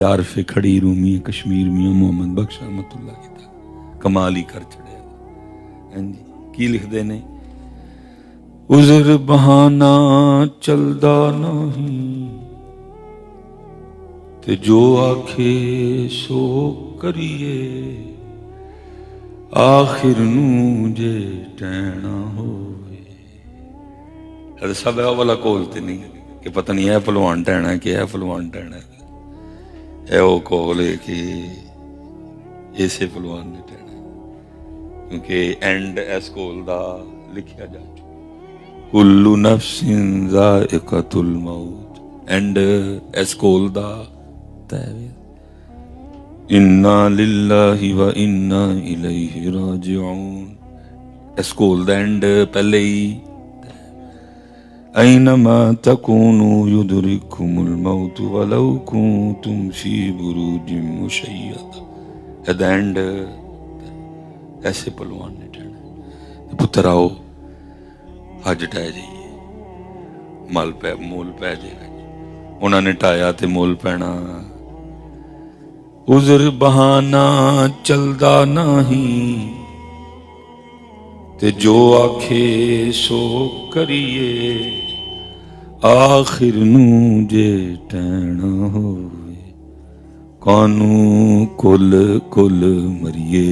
आरफ खड़ी रूमी कश्मीर मियां मोहम्मद बख्श रहमतुल्लाह की कमाल ही कर छड़िया। हाँ जी, की लिखते ने, उज़र बहाना चलदा नहीं ते जो आखे सो करिए, आखिर नूं जे टैना होवे। सब है वाला कोल ते नहीं कि पता नहीं है भलवान टैना कि है भलवान टैना है, वो कोल है कि इसे भलवान ने टैना, क्योंकि एंड इस कोल दा लिखिया जा चुका, कुल्लू नफ्सिन ज़ाइक़तुल मौत, एंड इस कोल दा तय, इन्ना लिल्लाहि व इन्ना इलैहि राजिऊन। इस कोल दा एंड पहले ही, ऐनमा तकूनु युदरिकुमुल मौत वलौ कुंतुम फी बुरूजिन मुशय्यदा। एट द एंड ऐसे भलवान ने ठहना। पुत्र आओ अज टह जाइए, मल पै मोल पै जाएगा। उन्होंने टाया तो मोल पैना। उज़र बहाना चलदा नहीं ते जो आखे सो करिए, आखिर नूं जे टैना होवे, कानू कुल कुल मरिए।